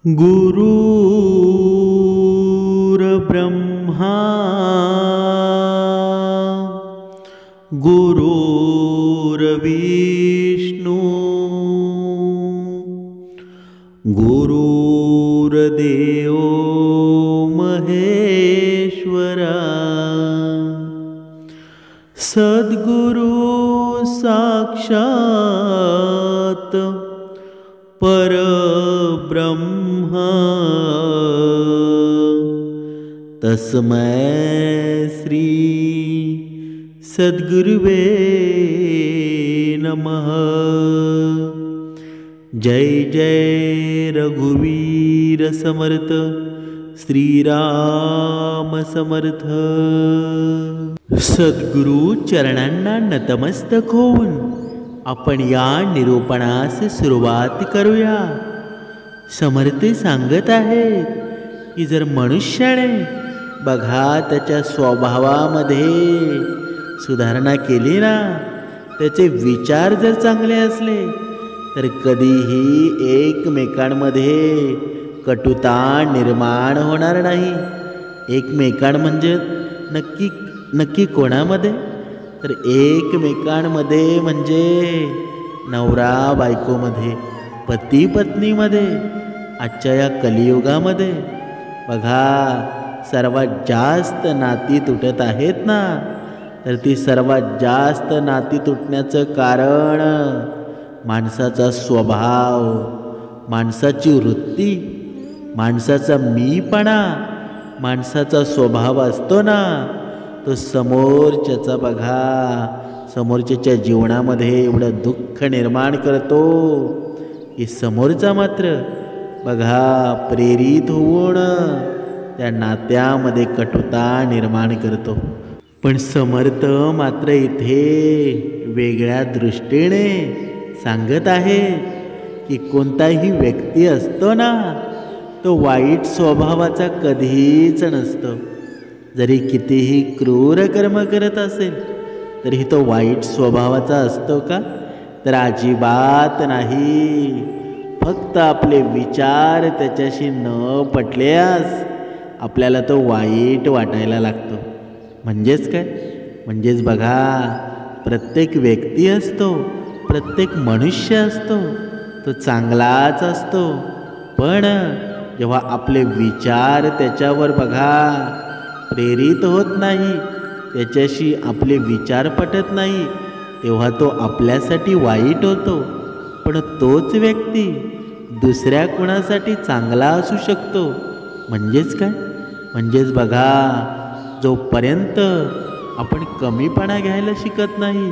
गुरुर्ब्रह्मा गुरुर्विष्णू गुरुर्देव महेश्वरा सद्गुरु साक्षात परब्रह्म तस्मै श्री सद्गुरुवे नमः। जय जय रघुवीर समर्थ श्रीराम समर्थ। सद्गुरु चरणांना नतमस्तक होऊन आपण या निरूपणास सुरुवात करूया। समर्थ सांगत आहेत की जर मनुष्याने बघा त्याच्या स्वभावामध्ये सुधारणा केली ना, त्याचे विचार जर चांगले असले तर कधीही एकमेकांमध्ये कटुता निर्माण होणार नाही। एकमेकां म्हणजे नक्की कोणामध्ये? तर एकमेकांमध्ये म्हणजे नवरा बायकोमध्ये, पती पत्नीमध्ये। आजच्या या कलियुगामध्ये बघा सर्वात जास्त नाती तुटत आहेत ना, तर ती सर्वात जास्त नाती तुटण्याचं कारण माणसाचा स्वभाव, माणसाची वृत्ती, माणसाचा मीपणा, माणसाचा स्वभाव असतो ना, तो समोरच्याचा बघा समोरच्याच्या जीवनामध्ये एवढं दुःख निर्माण करतो की समोरचा मात्र बघा प्रेरित होऊन त्या नात्यामध्ये कटुता निर्माण करतो। पण समर्थ मात्र इथे वेगळ्या दृष्टीने सांगत आहे की कोणताही व्यक्ती असतो ना, तो वाईट स्वभावाचा कधीच नसतो। जरी कितीही क्रूर कर्म करत असेल तरी तो वाईट स्वभावाचा असतो का? तर अजिबात नाही। फक्त आपले विचार त्याच्याशी न पटल्यास आपल्याला तो वाईट वाटायला लागतो। म्हणजेच काय? म्हणजेच बघा प्रत्येक व्यक्ती असतो, प्रत्येक मनुष्य असतो, तो चांगलाच असतो। पण जेव्हा आपले विचार त्याच्यावर बघा प्रेरित होत नाही, त्याच्याशी आपले विचार पटत नाही, तेव्हा तो आपल्यासाठी वाईट होतो। पण तोच व्यक्ती दुसऱ्या कोणासाठी चांगला असू शकतो। म्हणजेच काय? म्हणजेच बघा जोपर्यंत आपण कमीपणा घ्यायला शिकत नाही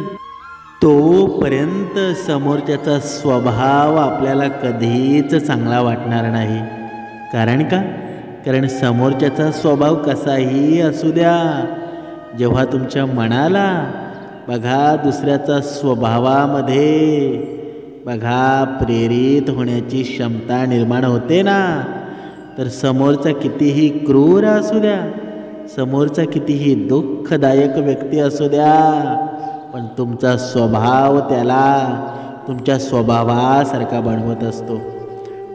तोपर्यंत समोरच्याचा स्वभाव आपल्याला कधीच चांगला वाटणार नाही। कारण का? कारण समोरच्याचा स्वभाव कसाही असू द्या, जेव्हा तुमच्या मनाला बघा दुसऱ्याचा स्वभावामध्ये बघा प्रेरित होण्याची क्षमता निर्माण होते ना, तर समोरचा कितीही क्रूर असू द्या, समोरचा कितीही दुःखदायक व्यक्ती असू द्या, पण तुमचा स्वभाव त्याला तुमच्या स्वभावासारखा बनवत असतो।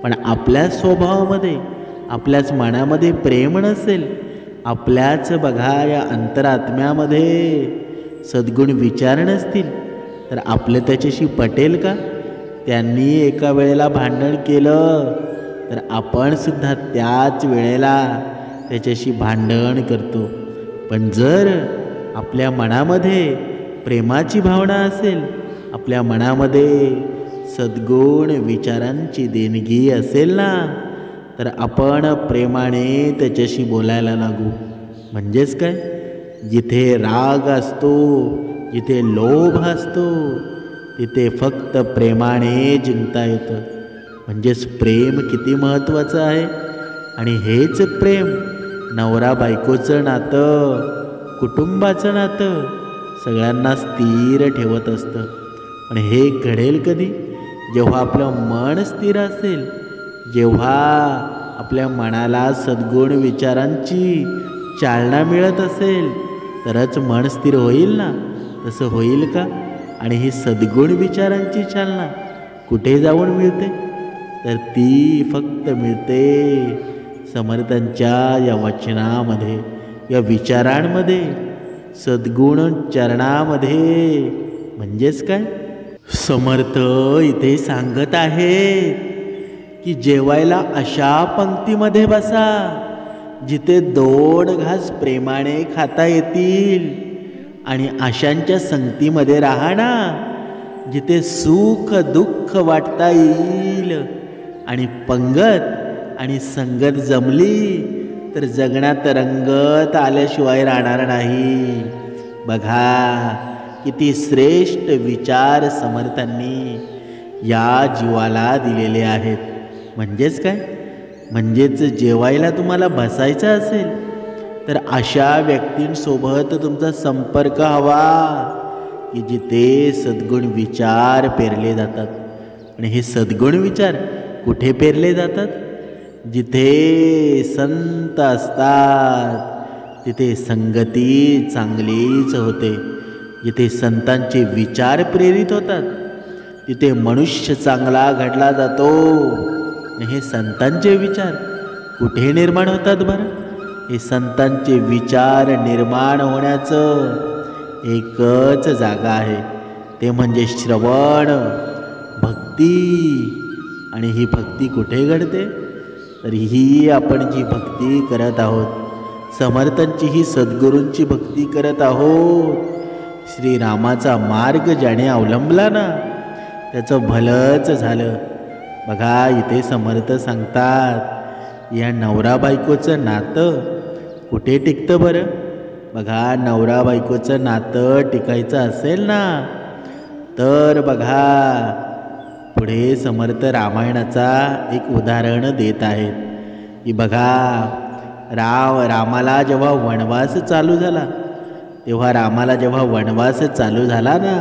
पण आपल्या स्वभावामध्ये आपल्याच मनामध्ये प्रेम नसेल, आपल्याच बघा या अंतरात्म्यामध्ये सद्गुण विचार नसतील, तर आपलं त्याच्याशी पटेल का? त्यांनी एका वेळेला भांडण केलं तर आपण सुद्धा त्याच वेळेला त्याच्याशी भांडण करतो। पण जर आपल्या मनामध्ये प्रेमाची भावना असेल, आपल्या मनामध्ये सद्गुण विचारांची देणगी असेल ना, तर आपण प्रेमाने त्याच्याशी बोलायला लागू। म्हणजेच काय? जिथे राग असतो, जिथे लोभ असतो, तिथे फक्त प्रेमाने जिंकता येतं। म्हणजेच प्रेम किती महत्त्वाचं आहे। आणि हेच प्रेम नवरा बायकोचं नातं, कुटुंबाचं नातं सगळ्यांना स्थिर ठेवत असतं। पण हे घडेल कधी? जेव्हा आपलं मन स्थिर असेल, जेव्हा आपल्या मनाला सद्गुण विचारांची चालना मिळत असेल, तरच मन स्थिर होईल ना। तसं होईल का? आणि ही सद्गुण विचारांची चालना कुठे जाऊन मिळते? तर ती फक्त मिळते समर्थांच्या या वचनामध्ये, या विचारांमध्ये, सद्गुण चरणामध्ये. म्हणजेच काय, समर्थ इथे सांगत आहेत की जेवायला अशा पंक्तीमध्ये बसा जिथे 2 घास प्रेमाने खाता येतील, आणि आशांच्या संगतीमध्ये राहा ना जिथे सुख दुःख वाटता येईल, आणि पंगत आणि संगत जमली तर जगण्यात रंगत आल्याशिवाय राहणार नाही. बघा किती श्रेष्ठ विचार समर्थांनी या जीवाला दिलेले आहेत. म्हणजेच काय, म्हणजेच जेवायला तुम्हाला बसायचं असेल तर अशा व्यक्तींसोबत तुमचा संपर्क हवा की जिथे सद्गुण विचार पेरले जातात. आणि हे सद्गुण विचार कुठे पेरले जातात? जिथे संत असतात तिथे संगती चांगलीच होते. जिथे संतांचे विचार प्रेरित होतात तिथे मनुष्य चांगला घडला जातो. आणि हे संतांचे विचार कुठे निर्माण होतात बरं? हे संतांचे विचार निर्माण होण्याचं एकच जागा आहे, ते म्हणजे श्रवण भक्ती. आणि ही भक्ती कुठे घडते? तर ही आपण जी भक्ती करत आहोत, समर्थांची ही सद्गुरूंची भक्ती करत आहोत, श्रीरामाचा मार्ग ज्याने अवलंबला ना त्याचं भलंच झालं. बघा इथे समर्थ सांगतात या नवरा बायकोचं नातं कुठे टिकतं बरं? बघा नवरा बायकोचं नातं टिकायचं असेल ना तर बघा पुढे समर्थ रामायणाचा एक उदाहरण देत आहेत की बघा रामाला जेव्हा वनवास चालू झाला, तेव्हा रामाला जेव्हा वनवास चालू झाला ना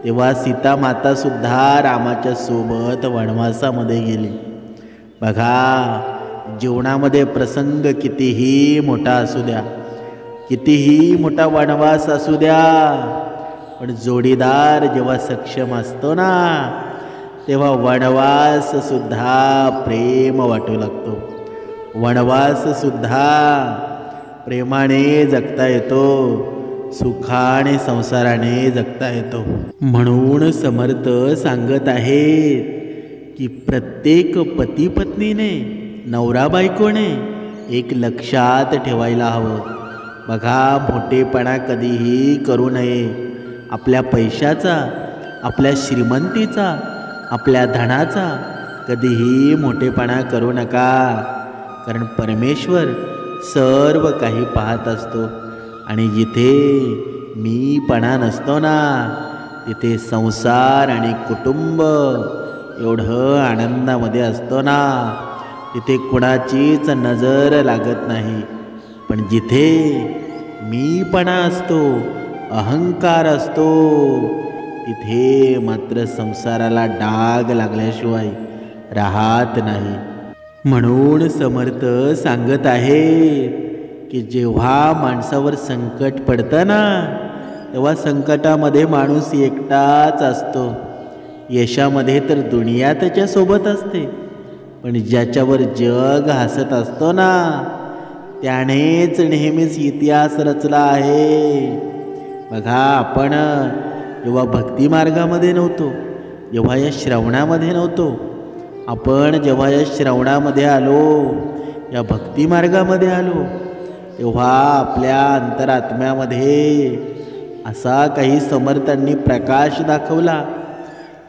तेव्हा सीता माता सुद्धा रामाच्या सोबत वनवासामध्ये गेली. बघा जीवनामध्ये प्रसंग कितीही मोठा असू द्या, कितीही मोठा वनवास असू द्या, पण जोडीदार जेव्हा सक्षम असतो ना तेव्हा वनवास सुद्धा प्रेम वाटू लागतो. वनवास सुद्धा प्रेमाने जगता येतो, सुखाने संसाराने जगता येतो. म्हणून समर्थ सांगत आहेत की प्रत्येक पती पत्नीने, नवरा बायकोने एक लक्षात ठेवायला हवं. बघा मोठेपणा कधीही करू नये. आपल्या पैशाचा, आपल्या श्रीमंतीचा, आपल्या धनाचा कधीही मोठेपणा करू नका. कारण परमेश्वर सर्व काही पाहत असतो. आणि जिथे मीपणा नसतो ना तिथे संसार आणि कुटुंब एवढं आनंदामध्ये असतो ना तिथे कुणाचीच नजर लागत नाही. पण जिथे मीपणा असतो, अहंकार असतो, तिथे मात्र संसाराला डाग लागल्याशिवाय राहत नाही. म्हणून समर्थ सांगत आहे की जेव्हा माणसावर संकट पडतं ना तेव्हा संकटामध्ये माणूस एकटाच असतो. यशामध्ये तर दुनिया त्याच्यासोबत असते, पण ज्याच्यावर जग हसत असतो ना त्यानेच नेहमीच इतिहास रचला आहे. बघा आपण जेव्हा भक्ती मार्गामध्ये नव्हतो, जेव्हा या श्रवणामध्ये नव्हतो, आपण जेव्हा या श्रवणामध्ये आलो, या भक्ती मार्गामध्ये आलो, तेव्हा आपल्या अंतरात्म्यामध्ये असा काही समर्थांनी प्रकाश दाखवला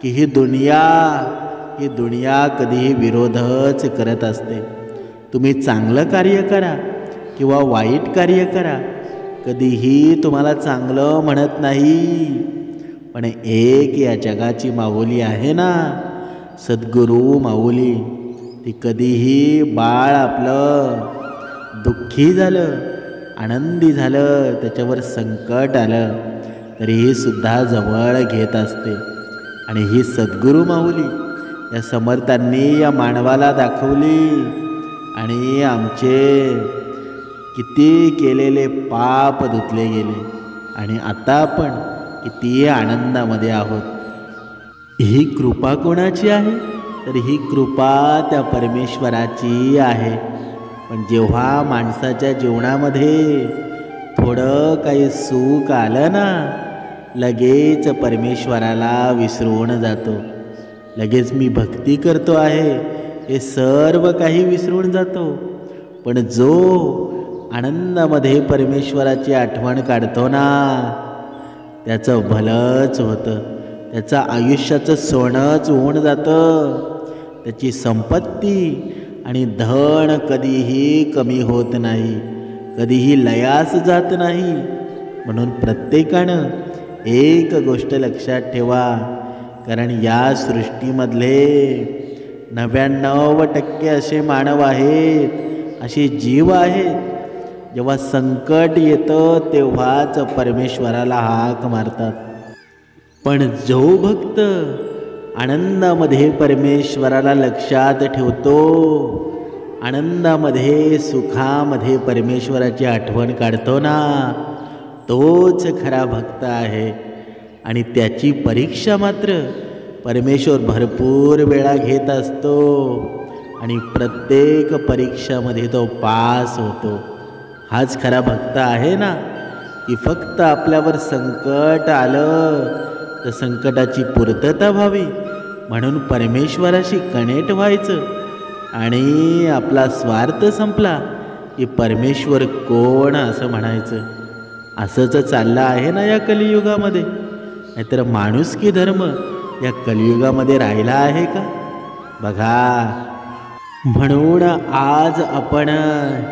की ही दुनिया कधीही विरोधच करत असते. तुम्ही चांगलं कार्य करा किंवा वाईट कार्य करा, कधीही तुम्हाला चांगलं म्हणत नाही. पण एक या जगाची माऊली आहे ना, सद्गुरू माऊली, ती कधीही बाळ आपलं दुःखी झालं, आनंदी झालं, त्याच्यावर संकट आलं तरीही सुद्धा जवळ घेत असते. आणि ही सद्गुरू माऊली या समर्थांनी या मानवाला दाखवली. आणि आमचे किती केलेले पाप धुतले गेले आणि आता आपण किती आनंदामध्ये आहोत. ही कृपा कोणाची आहे? तर ही कृपा त्या परमेश्वराची आहे. पण जेव्हा माणसाच्या जीवनामध्ये थोडं काही सुख आलं ना, लगेच परमेश्वराला विसरून जातो. लगेच मी भक्ती करतो आहे हे सर्व काही विसरून जातो. पण जो आनंदामध्ये परमेश्वराची आठवण काढतो ना, त्याचं भलंच होतं. त्याचं आयुष्याचं सोनंच होऊन जातं. त्याची संपत्ती आणि धन कधीही कमी होत नाही, कधीही लयास जात नाही. म्हणून प्रत्येकानं एक गोष्ट लक्षात ठेवा, कारण या सृष्टीमधले 99% असे मानव आहेत, असे जीव आहेत, जेव्हा संकट येतं तेव्हाच परमेश्वराला हाक मारतात. पण जो भक्त आनंदामध्ये परमेश्वराला लक्षात ठेवतो, आनंदामध्ये सुखामध्ये परमेश्वराची आठवण काढतो ना, तोच खरा भक्त आहे. आणि त्याची परीक्षा मात्र परमेश्वर भरपूर वेळा घेत असतो आणि प्रत्येक परीक्षामध्ये तो पास होतो. हाच खरा भक्त आहे ना, की फक्त आपल्यावर संकट आलं तर संकटाची पूर्तता व्हावी म्हणून परमेश्वराशी कनेक्ट व्हायचं, आणि आपला स्वार्थ संपला की परमेश्वर कोण असं म्हणायचं. असंच चाललं आहे ना या कलियुगामध्ये. नाहीतर माणुसकी धर्म या कलियुगामध्ये राहिला आहे का? बघा, म्हणून आज आपण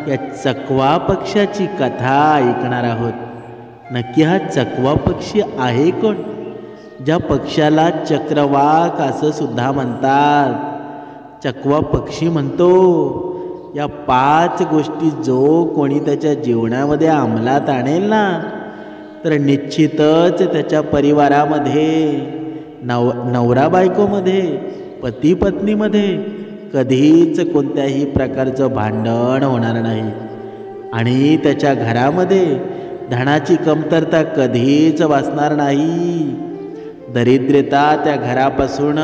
या चकवा पक्षाची कथा ऐकणार आहोत. नक्की हा चकवा पक्षी आहे कोण? ज्या पक्षाला चक्रवाक असं सुद्धा म्हणतात. चकवा पक्षी म्हणतो, या 5 गोष्टी जो कोणी त्याच्या जीवनामध्ये अंमलात आणेल ना, तर निश्चितच त्याच्या परिवारामध्ये, नवरा बायकोमध्ये, पती पत्नीमध्ये कधीच कोणत्याही प्रकारचं भांडण होणार नाही. आणि त्याच्या घरामध्ये धनाची कमतरता कधीच वाचणार नाही. दरिद्रता त्या घरापासून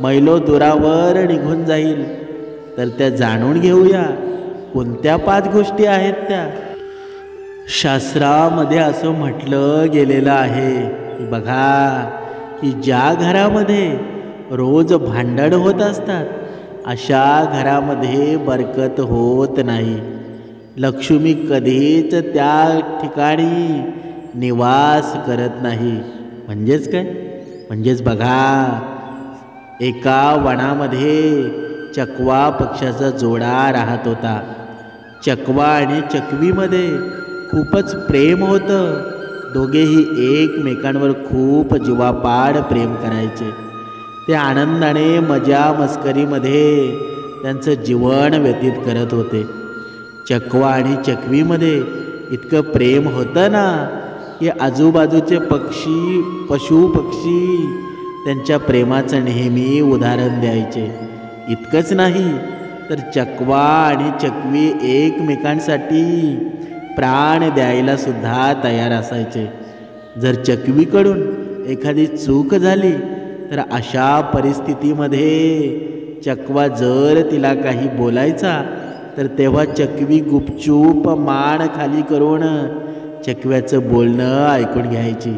मैलोदुरावर निघून जाईल. तर त्या जाणून घेऊया कोणत्या 5 गोष्टी आहेत त्या. शास्त्रामध्ये असं म्हटलं गेलेलं आहे की बघा, की ज्या घरामध्ये रोज भांडण होत असतात अशा घरामध्ये बरकत होत नाही. लक्ष्मी कधीच त्या ठिकाणी निवास करत नाही. म्हणजेच काय? म्हणजेच बघा, एका वनामध्ये चकवा पक्षाचा जोडा राहत होता. चकवा आणि चकवीमध्ये खूपच प्रेम होतं. दोघेही एकमेकांवर खूप जीवापाड प्रेम करायचे. ते आनंदाने मजा मस्करीमध्ये त्यांचं जीवन व्यतीत करत होते. चकवा आणि चकवीमध्ये इतकं प्रेम होतं ना, की आजूबाजूचे पशु पक्षी त्यांच्या प्रेमाचं नेहमी उदाहरण द्यायचे. इतकंच नाही तर चकवा आणि चकवी एकमेकांसाठी प्राण द्यायला सुद्धा तयार असायचे. जर चकवीकडून एखादी चूक झाली तर अशा परिस्थितीमध्ये चकवा जर तिला काही बोलायचा तर तेव्हा चकवी गुपचूप मान खाली करून चकव्याचं बोलणं ऐकून घ्यायची.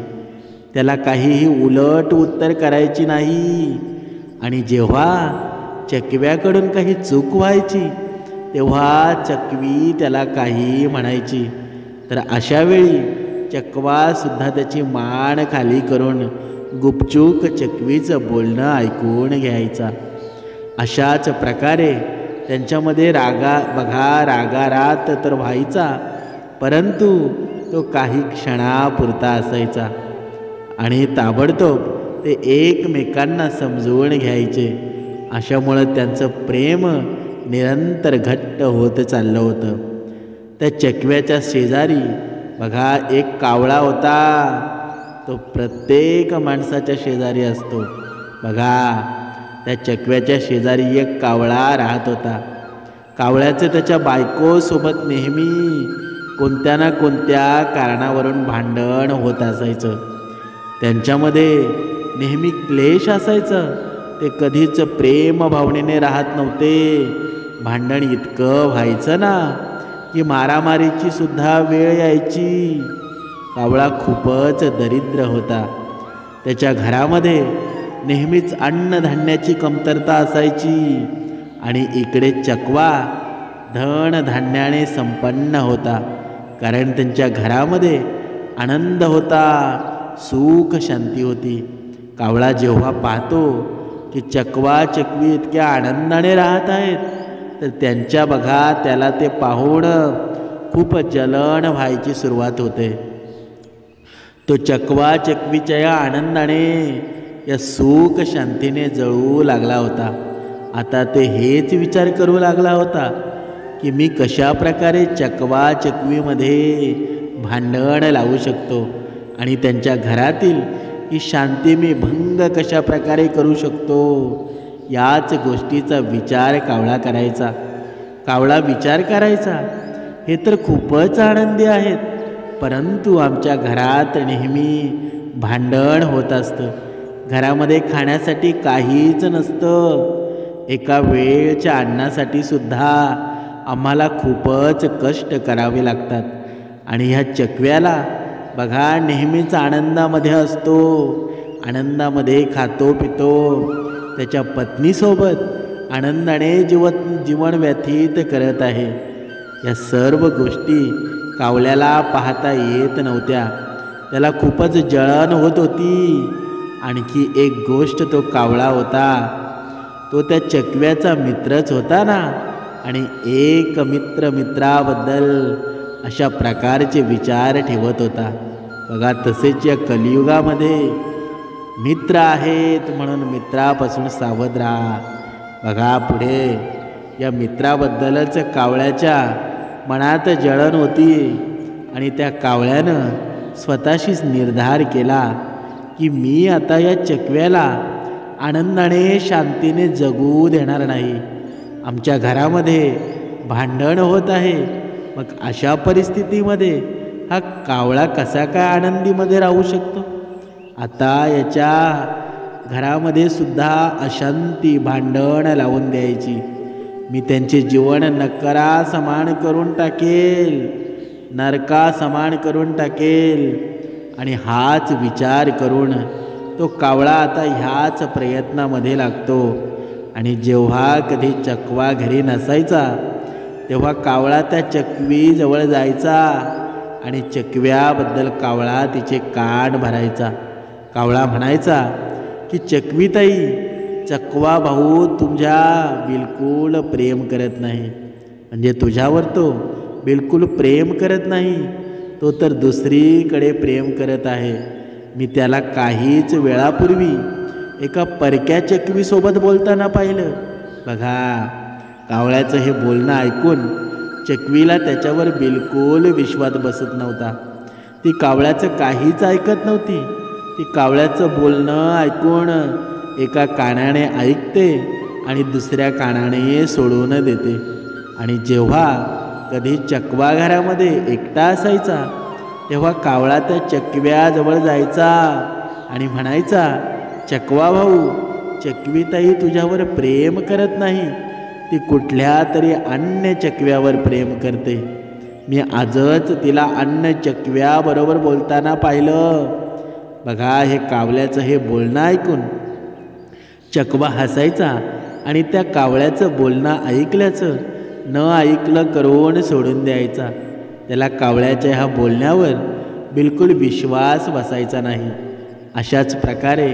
त्याला काहीही उलट उत्तर करायची नाही. आणि जेव्हा चकव्याकडून काही चूक व्हायची तेव्हा चकवी त्याला काही म्हणायची. तर अशा वेळी चकवासुद्धा त्याची मान खाली करून गुपचूप चकवीचं बोलणं ऐकून घ्यायचा. अशाच प्रकारे त्यांच्यामध्ये रागारात तर व्हायचा, परंतु तो काही क्षणापुरता असायचा. आणि ताबडतोब ते एकमेकांना समजून घ्यायचे. अशामुळं त्यांचं प्रेम निरंतर घट्ट होत चाललं होतं. त्या चकव्याच्या शेजारी बघा एक कावळा होता. तो प्रत्येक माणसाच्या शेजारी असतो. बघा, त्या चकव्याच्या शेजारी एक कावळा राहत होता. कावळ्याचं त्याच्या बायकोसोबत नेहमी कोणत्या ना कोणत्या कारणावरून भांडण होत असायचं. त्यांच्यामध्ये नेहमी क्लेश असायचं. ते कधीच प्रेम भावनेने राहत नव्हते. भांडण इतकं व्हायचं ना की मारामारीची सुद्धा वेळ यायची. कावळा खूपच दरिद्र होता. त्याच्या घरामध्ये नेहमीच अन्नधान्याची कमतरता असायची आणि इकडे चकवा धनधान्याने संपन्न होता. कारण त्यांच्या घरामध्ये आनंद होता, सुख शांती होती. कावळा जेव्हा पाहतो की चकवा चकवी इतक्या आनंदाने राहत आहेत, तर त्यांच्या बघा त्याला ते पाहून खूप जलन व्हायची सुरुवात होते. तो चकवा चकवीच्या या आनंदाने, या सुख शांतीने जळू लागला होता. आता ते हेच विचार करू लागला होता की मी कशा प्रकारे चकवा चकवीमध्ये भांडण लावू शकतो आणि त्यांच्या घरातील ही शांती मी भंग कशा प्रकारे करू शकतो. याच गोष्टीचा विचार कावळा करायचा. कावळा विचार करायचा, हे तर खूपच आनंदी आहेत, परंतु आमच्या घरात नेहमी भांडण होत असतं. घरामध्ये खाण्यासाठी काहीच नसतं. एका वेळच्या अन्नासाठी सुद्धा आम्हाला खूपच कष्ट करावे लागतात. आणि ह्या चकव्याला बघा नेहमीच आनंदामध्ये असतो, आनंदामध्ये खातो पितो, त्याच्या पत्नीसोबत आनंदाने जीवन व्यतीत करत आहे. या सर्व गोष्टी कावळ्याला पाहता येत नव्हत्या. त्याला खूपच जळण होत होती. आणखी एक गोष्ट तो कावळा होता, तो त्या चकव्याचा मित्रच होता ना, आणि एक मित्र मित्राबद्दल अशा प्रकारचे विचार ठेवत होता. बघा तसेच या कलियुगामध्ये मित्र आहेत म्हणून मित्रापासून सावध राहा. बघा पुढे या मित्राबद्दलच कावळ्याच्या मनात जळण होती आणि त्या कावळ्यानं स्वतःशीच निर्धार केला की मी आता या चकव्याला आनंदाने शांतीने जगू देणार नाही. आमच्या घरामध्ये भांडण होत आहे, मग अशा परिस्थितीमध्ये हा कावळा कसा काय आनंदीमध्ये राहू शकतो. आता याच्या घरामध्ये सुद्धा अशांती भांडण लावून द्यायची. मी त्यांचे जीवन नरका समान करून टाकेल, नरका समान करून टाकेल. आणि हाच विचार करून तो कावळा आता ह्याच प्रयत्नामध्ये लागतो. आणि जेव्हा कधी चकवा घरी नसायचा तेव्हा कावळा त्या चकवीजवळ जायचा आणि चकव्याबद्दल कावळा तिचे कान भरायचा. कावळा म्हणायचा की चकवीताई, चकवा भाऊ तुझ्या बिलकुल प्रेम करत नाही. म्हणजे तुझ्यावर तो बिलकुल प्रेम करत नाही, तो तर दुसरीकडे प्रेम करत आहे. मी त्याला काहीच वेळापूर्वी एका परक्या चकवीसोबत बोलताना पाहिलं. बघा कावळ्याचं हे बोलणं ऐकून चकवीला त्याच्यावर बिलकुल विश्वास बसत नव्हता. ती कावळ्याचं काहीच ऐकत नव्हती. ती कावळ्याचं बोलणं ऐकून एका कानाने ऐकते आणि दुसऱ्या कानाने सोडून देते. आणि जेव्हा कधी चकवा घरामध्ये एकटा असायचा तेव्हा कावळा त्या चकव्याजवळ जायचा आणि म्हणायचा, चकवा भाऊ, चकवीताई तुझ्यावर प्रेम करत नाही, ती कुठल्या तरी अन्य चकव्यावर प्रेम करते. मी आजच तिला अन्य चकव्याबरोबर बोलताना पाहिलं. बघा हे कावळ्याचं हे बोलणं ऐकून चकवा हसायचा आणि त्या कावळ्याचं बोलणं ऐकल्याचं न ऐकलं करून सोडून द्यायचा. त्याला कावळ्याच्या ह्या बोलण्यावर बिलकुल विश्वास बसायचा नाही. अशाच प्रकारे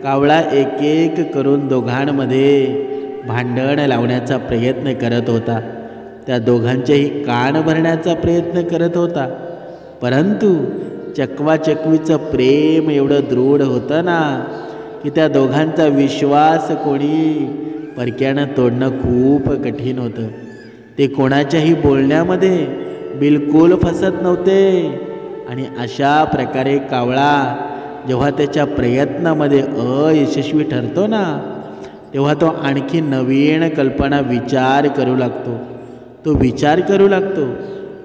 कावळा एक एक करून दोघांमध्ये भांडण लावण्याचा प्रयत्न करत होता. त्या दोघांचेही कान भरण्याचा प्रयत्न करत होता. परंतु चकवा चकवीचं प्रेम एवढं दृढ होतं ना की त्या दोघांचा विश्वास कोणी परक्यानं तोडणं खूप कठीण होतं. ते कोणाच्याही बोलण्यामध्ये बिलकुल फसत नव्हते. आणि अशा प्रकारे कावळा जेव्हा त्याच्या प्रयत्नामध्ये अयशस्वी ठरतो ना, तेव्हा तो आणखी नवीन कल्पना विचार करू लागतो. तो विचार करू लागतो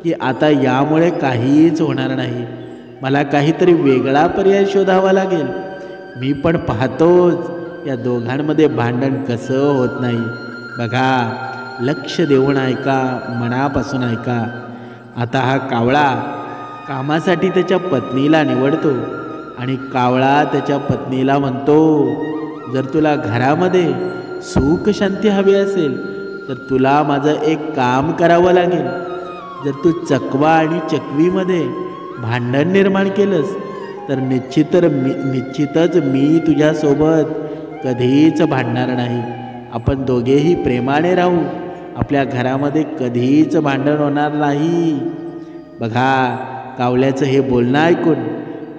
की आता यामुळे काहीच होणार नाही, मला काहीतरी वेगळा पर्याय शोधावा लागेल. मी पण पाहतोच या दोघांमध्ये भांडण कसं होत नाही. बघा, लक्ष देऊन ऐका, मनापासून ऐका. आता हा कावळा कामासाठी त्याच्या पत्नीला निवडतो आणि कावळा त्याच्या पत्नीला म्हणतो, जर तुला घरामध्ये सुख शांती हवी असेल तर तुला माझं एक काम करावं लागेल. जर तू चकवा आणि चकवीमध्ये भांडण निर्माण केलंस तर निश्चितच मी तुझ्यासोबत कधीच भांडणार नाही. आपण दोघेही प्रेमाने राहू. आपल्या घरामध्ये कधीच भांडण होणार नाही. बघा, कावळ्याचं हे बोलणं ऐकून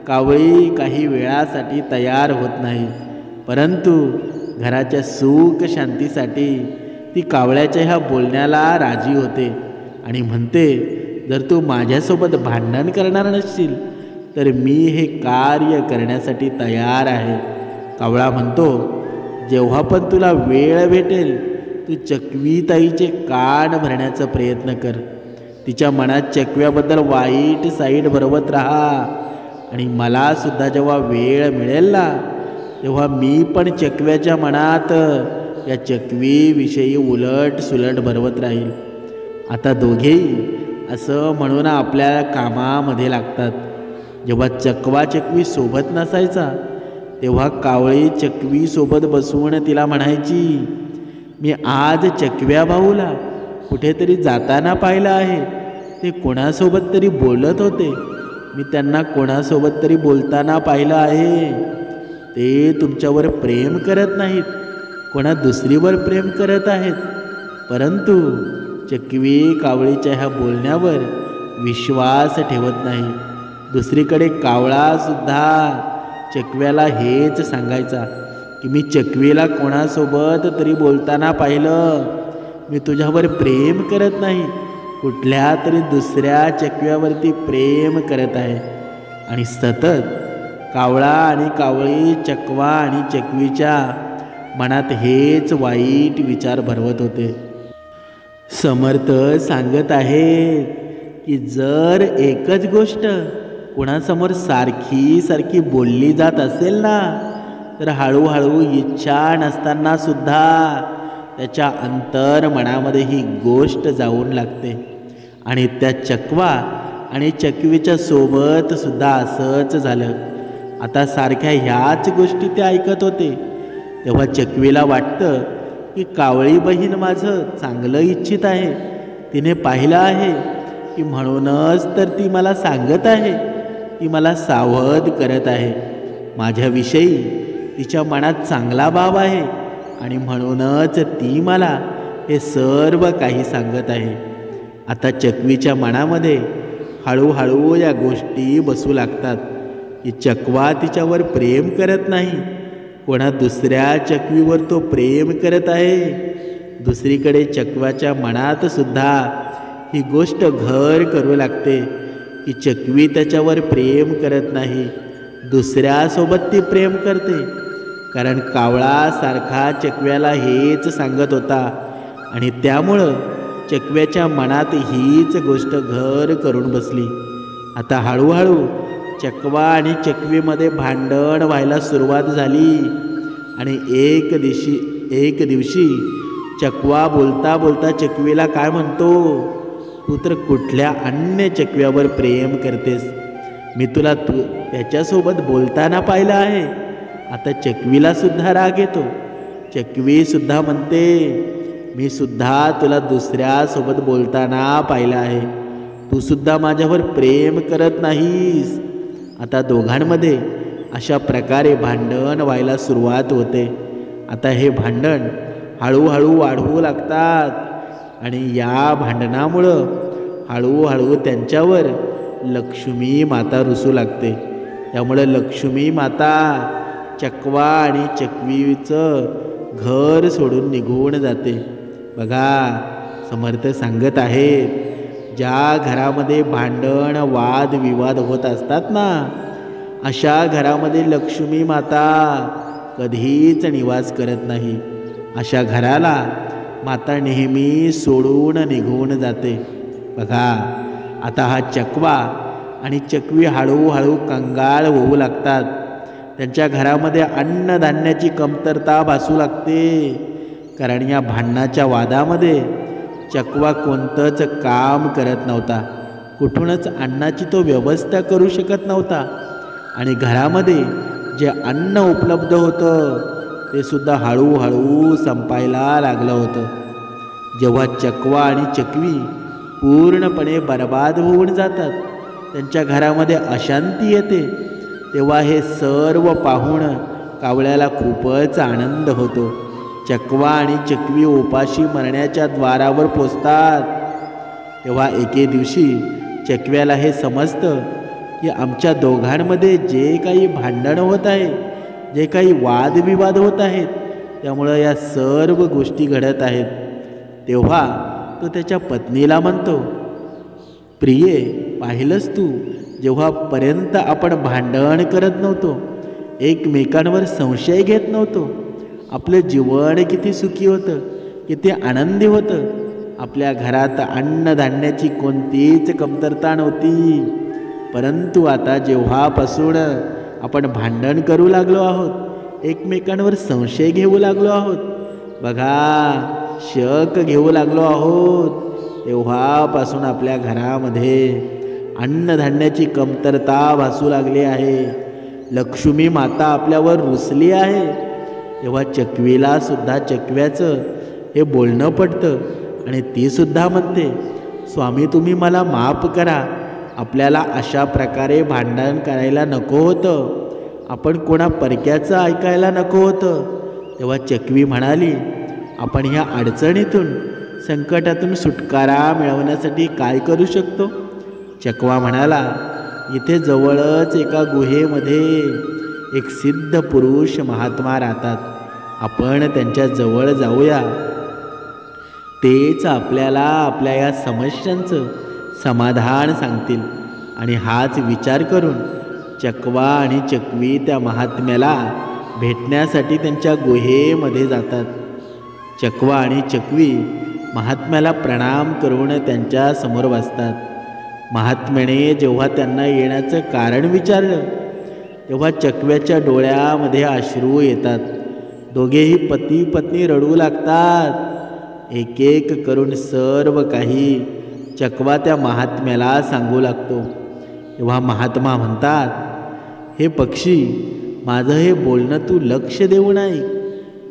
कावळी काही वेळासाठी तयार होत नाही, परंतु घराच्या सुख शांतीसाठी ती कावळ्याच्या ह्या बोलण्याला राजी होते आणि म्हणते, जर तू माझ्यासोबत भांडण करणार नसशील तर मी हे कार्य करण्यासाठी तयार आहे. कावळा म्हणतो, जेव्हा पण तुला वेळ भेटेल तू चकवीताईचे कान भरण्याचा प्रयत्न कर. तिच्या मनात चकव्याबद्दल वाईट साईड भरवत राहा आणि मला सुद्धा जेव्हा वेळ मिळेल ना तेव्हा मी पण चकव्याच्या मनात या चकवीविषयी उलट सुलट भरवत राहील. आता दोघेही असं म्हणून आपल्या कामामध्ये लागतात. जेव्हा चकवा चकवी सोबत नसायचा तेव्हा कावळी चकवीसोबत बसून तिला म्हणायची, मी आज चकव्या भाऊला कुठेतरी जाताना पाहिलं आहे. ते कोणासोबत तरी बोलत होते. मी त्यांना कोणासोबत तरी बोलताना पाहिलं आहे. ते तुमच्यावर प्रेम करत नाहीत, कोणा दुसरीवर प्रेम करत आहेत. परंतु चकवी कावळीच्या ह्या बोलण्यावर विश्वास ठेवत नाही. दुसरीकडे कावळासुद्धा चकव्याला हेच सांगायचा की मी चकवीला कोणासोबत तरी बोलताना पाहिलं. मी तुझ्यावर प्रेम करत नाही, कुठल्या तरी दुसऱ्या चकव्यावरती प्रेम करत आहे. आणि सतत कावळा आणि कावळी चकवा आणि चकवीच्या मनात हेच वाईट विचार भरवत होते. समर्थ सांगत आहेत की जर एकच गोष्ट कोणासमोर सारखी सारखी बोलली जात असेल ना तर हळूहळू इच्छा नसताना सुद्धा त्याच्या अंतर्मनामध्ये ही गोष्ट जाऊन लागते. आणि त्या चकवा आणि चकवीच्या सोबत सुद्धा असंच झालं. आता सारख्या ह्याच गोष्टी ते ऐकत होते. तेव्हा चकवीला वाटतं की कावळी बहीण माझं चांगलं इच्छित आहे. तिने पाहिलं आहे की म्हणूनच तर ती मला सांगत आहे, ती मला सावध करत आहे. माझ्याविषयी तिच्या मनात चांगला भाव आहे आणि म्हणूनच ती मला हे सर्व काही सांगत आहे. आता चकवीच्या मनामध्ये हळूहळू या गोष्टी बसू लागतात की चकवा तिच्यावर प्रेम करत नाही, कोणा दुसऱ्या चकवीवर तो प्रेम करत आहे. दुसरीकडे चकव्याच्या मनात सुद्धा ही गोष्ट घर करू लागते की चकवी त्याच्यावर प्रेम करत नाही, दुसऱ्यासोबत ती प्रेम करते. कारण कावळा सारखा चकव्याला हेच सांगत होता आणि त्यामुळं चकव्याच्या मनात हीच गोष्ट घर करून बसली. आता हळूहळू चकवा आणि चकवीमध्ये भांडण व्हायला सुरुवात झाली आणि एक दिवशी चकवा बोलता बोलता चकवीला काय म्हणतो, तू तर कुठल्या अन्य चकव्यावर प्रेम करतेस. मी तुला त्याच्यासोबत बोलताना पाहिलं आहे. आता चकवीला सुद्धा राग येतो. चकवी सुद्धा म्हणते, मी सुद्धा तुला दुसऱ्यासोबत बोलताना पाहिलं आहे. तू सुद्धा माझ्यावर प्रेम करत नाहीस. आता दोघांमध्ये अशा प्रकारे भांडण व्हायला सुरुवात होते. आता हे भांडण हळूहळू वाढवू लागतात आणि या भांडणामुळं हळूहळू त्यांच्यावर लक्ष्मी माता रुसू लागते. त्यामुळं लक्ष्मी माता चकवा आणि चकवीचं घर सोडून निघून जाते. बघा, समर्थ सांगत आहेत, ज्या घरामध्ये भांडण वादविवाद होत असतात ना अशा घरामध्ये लक्ष्मी माता कधीच निवास करत नाही. अशा घराला माता नेहमी सोडून निघून जाते. बघा, आता हा चकवा आणि चकवी हळूहळू कंगाळ होऊ लागतात त्यांच्या घरामध्ये अन्नधान्याची कमतरता भासू लागते. कारण या भांडणाच्या वादामध्ये चकवा कोणतंच काम करत नव्हता. कुठूनच अन्नाची तो व्यवस्था करू शकत नव्हता. आणि घरामध्ये जे अन्न उपलब्ध होतं ते सुद्धा हळूहळू संपायला लागलं होतं. जेव्हा चकवा आणि चकवी पूर्णपणे बर्बाद होऊन जातात, त्यांच्या घरामध्ये अशांती येते, तेव्हा हे सर्व पाहून कावळ्याला खूपच आनंद होतो. चकवा आणि चकवी उपाशी मरण्याच्या द्वारावर पोचतात. तेव्हा एके दिवशी चकव्याला हे समजतं की आमच्या दोघांमध्ये जे काही भांडणं होत आहे, जे काही वादविवाद होत आहेत, त्यामुळं या सर्व गोष्टी घडत आहेत. तेव्हा तो त्याच्या पत्नीला म्हणतो, प्रिये, पाहिलंस तू, जेव्हापर्यंत आपण भांडण करत नव्हतो, एकमेकांवर संशय घेत नव्हतो, आपलं जीवन किती सुखी होतं, किती आनंदी होतं. आपल्या घरात अन्नधान्याची कोणतीच कमतरता नव्हती. परंतु आता जेव्हापासून आपण भांडण करू लागलो आहोत, एकमेकांवर संशय घेऊ लागलो आहोत, बघा, शक घेऊ लागलो आहोत, तेव्हापासून आपल्या घरामध्ये अन्नधान्याची कमतरता भासू लागली आहे. लक्ष्मी माता आपल्यावर रुसली आहे. तेव्हा चकवीला सुद्धा चकव्याचं हे बोलणं पडतं आणि ती सुद्धा म्हणते, स्वामी, तुम्ही मला माफ करा. आपल्याला अशा प्रकारे भांडण करायला नको होतं. आपण कोणा परक्याचं ऐकायला नको होतं. तेव्हा चकवी म्हणाली, आपण ह्या अडचणीतून, संकटातून सुटकारा मिळवण्यासाठी काय करू शकतो? चकवा म्हणाला, इथे जवळच एका गुहेमध्ये एक सिद्ध पुरुष महात्मा राहतात. आपण त्यांच्या जवळ जाऊया. तेच आपल्याला आपल्या या समस्यांचं समाधान सांगतील. आणि हाच विचार करून चकवा आणि चकवी त्या महात्म्याला भेटण्यासाठी त्यांच्या गुहेमध्ये जातात. चकवा आणि चकवी महात्म्याला प्रणाम करून त्यांच्या समोर बसतात. महात्म्याने जेव्हा त्यांना येण्याचं कारण विचारलं, तेव्हा चकव्याच्या डोळ्यामध्ये अश्रू येतात. दोघेही पती पत्नी रडू लागतात. एक एक करून सर्व काही चकवा त्या महात्म्याला सांगू लागतो. तेव्हा महात्मा म्हणतात, हे पक्षी, माझं हे बोलणं तू लक्ष देऊन ऐक.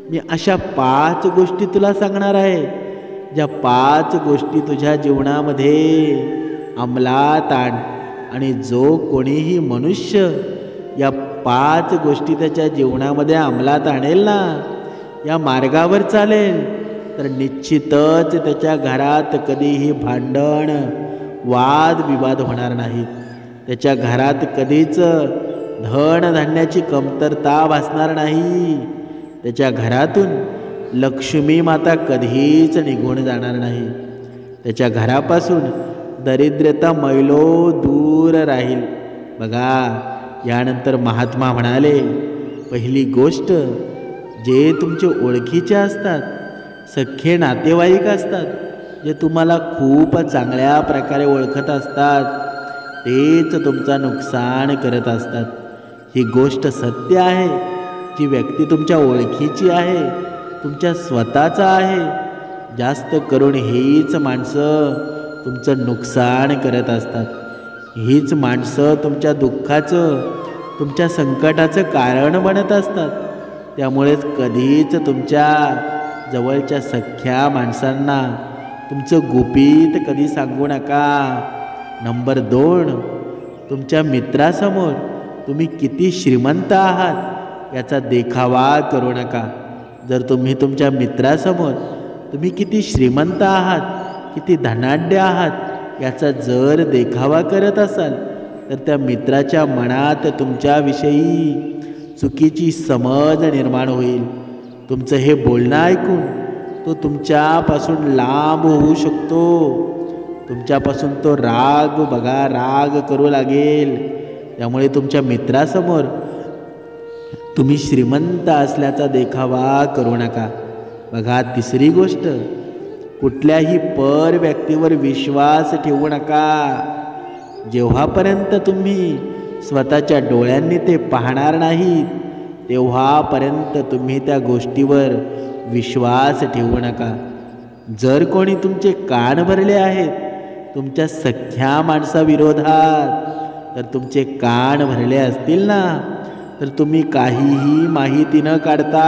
मी अशा 5 गोष्टी तुला सांगणार आहे, ज्या 5 गोष्टी तुझ्या जीवनामध्ये अंमलात आण. आणि जो कोणीही मनुष्य या 5 गोष्टी त्याच्या जीवनामध्ये अंमलात आणेल ना, या मार्गावर चालेल, तर निश्चितच त्याच्या घरात कधीही भांडण, वादविवाद होणार नाहीत. त्याच्या घरात कधीच धनधान्याची कमतरता भासणार नाही. त्याच्या घरातून लक्ष्मी माता कधीच निघून जाणार नाही. त्याच्या घरापासून दरिद्रता मैलो दूर राहील. बघा, यानंतर महात्मा म्हणाले, पहिली गोष्ट, जे तुमचे ओळखीचे असतात, सख्खे नातेवाईक असतात, जे तुम्हाला खूप चांगल्या प्रकारे ओळखत असतात, तेच तुमचं नुकसान करत असतात. ही गोष्ट सत्य आहे. जी व्यक्ती तुमच्या ओळखीची आहे, तुमच्या स्वतःचा आहे, जास्त करून हीच माणसं तुमचं नुकसान करत असतात. हीच माणसं तुमच्या दुःखाचं, तुमच्या संकटाचं कारण बनत असतात. त्यामुळेच कधीच तुमच्या जवळच्या सख्ख्या माणसांना तुमचं गुपित कधी सांगू नका. नंबर 2, तुमच्या मित्रासमोर तुम्ही किती श्रीमंत आहात याचा देखावा करू नका. जर तुम्ही तुमच्या मित्रासमोर तुम्ही किती श्रीमंत आहात, किती धनाढ्य आहात याचा जर देखावा करत असाल, तर त्या मित्राच्या मनात तुमच्याविषयी चुकीची समज निर्माण होईल. तुमचं हे बोलणं ऐकून तो तुमच्यापासून लांब होऊ शकतो. तुमच्यापासून तो राग, बघा, राग करू लागेल. त्यामुळे तुमच्या मित्रासमोर तुम्ही श्रीमंत असल्याचा देखावा करू नका. बघा, तिसरी गोष्ट, कुठल्याही पर व्यक्तीवर विश्वास ठेवू नका. जेव्हापर्यंत तुम्ही स्वतःच्या डोळ्यांनी ते पाहणार नाहीत, तेव्हापर्यंत तुम्ही त्या गोष्टीवर विश्वास ठेवू नका. जर कोणी तुमचे कान भरले आहेत तुमच्या सख्या माणसाविरोधात, तर तुमचे कान भरले असतील ना, तर तुम्ही काहीही माहिती न काढता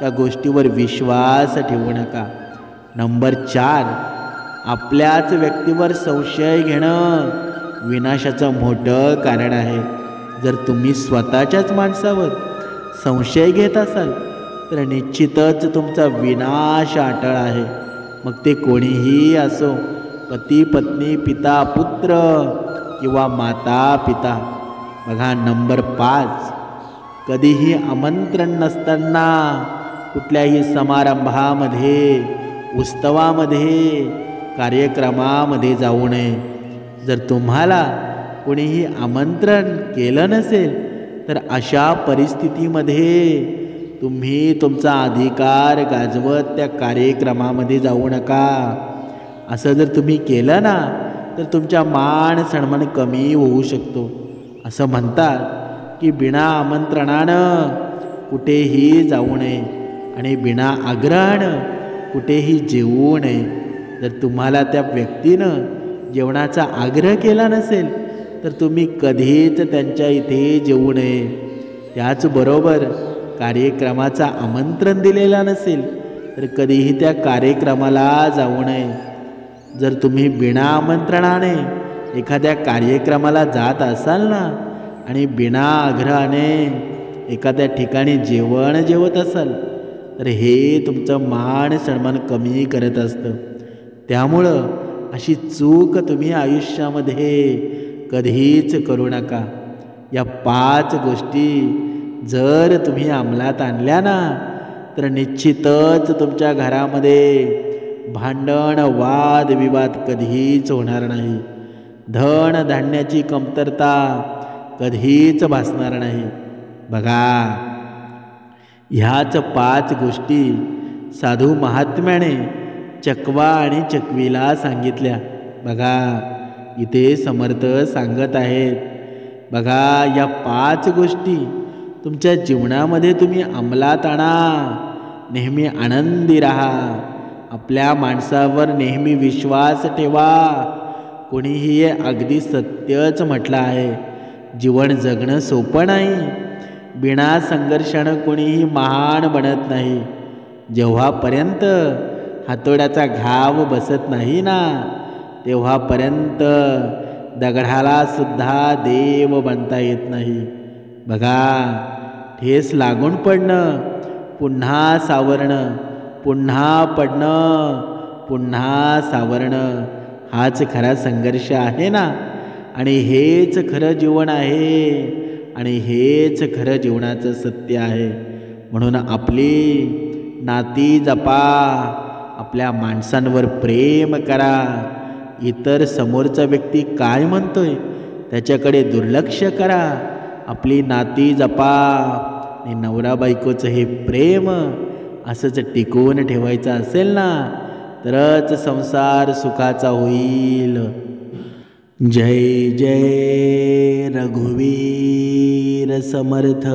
त्या गोष्टीवर विश्वास ठेवू नका. नंबर 4, आपल्याच व्यक्तीवर संशय घेणं विनाशाचं मोठं कारण आहे. जर तुम्ही स्वतःच्याच माणसावर संशय घेत असाल तर निश्चितच तुमचा विनाश अटळ आहे. मग ते कोणीही असो, पती पत्नी, पिता पुत्र किंवा माता पिता. बघा नंबर 5, कधीही आमंत्रण नसताना कुठल्याही समारंभामध्ये, उत्सवामध्ये, कार्यक्रमामध्ये जाऊ नये. जर तुम्हाला कोणीही आमंत्रण केलं नसेल तर अशा परिस्थितीमध्ये तुम्ही तुमचा अधिकार गाजवत त्या कार्यक्रमामध्ये जाऊ नका. असं जर तुम्ही केलं ना तर तुमच्या मान सन्मान कमी होऊ शकतो. असं म्हणतात की बिना आमंत्रणानं कुठेही जाऊ नये आणि बिना आग्रहानं कुठेही जेवू नये. जर तुम्हाला त्या व्यक्तीनं जेवणाचा आग्रह केला नसेल तर तुम्ही कधीच त्यांच्या इथे जेवू नये. त्याचबरोबर कार्यक्रमाचा आमंत्रण दिलेला नसेल तर कधीही त्या कार्यक्रमाला जाऊ नये. जर तुम्ही बिना आमंत्रणाने एखाद्या कार्यक्रमाला जात असाल ना आणि बिना आग्रहाने एखाद्या ठिकाणी जेवण जेवत असाल तर हे तुमचं मान सन्मान कमी करत असतं. त्यामुळं अशी चूक तुम्ही आयुष्यामध्ये कधीच करू नका. या 5 गोष्टी जर तुम्ही अंमलात आणल्या ना तर निश्चितच तुमच्या घरामध्ये भांडण, वाद, विवाद कधीच होणार नाही. धन धान्याची कमतरता कधीच भासणार नाही. बघा ह्याच 5 गोष्टी साधू महात्म्याने चकवा आणि चकवीला सांगितल्या. बघा इथे समर्थ सांगत आहेत, बघा या 5 गोष्टी तुमच्या जीवनामध्ये तुम्ही अंमलात आणा. नेहमी आनंदी राहा. आपल्या माणसावर नेहमी विश्वास ठेवा. कोणीही हे अगदी सत्यच म्हटलं आहे. जीवन जगणं सोपं नाही. बिना संघर्षानं कोणीही महान बनत नाही. जेव्हापर्यंत हातोड्याचा घाव बसत नाही ना तेव्हापर्यंत दगडाला सुद्धा देव बनता येत नाही. बघा ठेस लागून पडणं, पुन्हा सावरणं, पुन्हा पडणं, पुन्हा सावरणं हाच खरा संघर्ष आहे ना. आणि हेच खरं जीवन आहे आणि हेच खरं जीवनाचं सत्य आहे. म्हणून आपली नाती जपा, आपल्या माणसांवर प्रेम करा. इतर समोरचा व्यक्ती काय म्हणतोय त्याच्याकडे दुर्लक्ष करा. आपली नाती जपा आणि नवरा बायकोचं हे प्रेम असंच टिकवून ठेवायचं असेल ना तरच संसार सुखाचा होईल. जय जय रघुवीर समर्थ.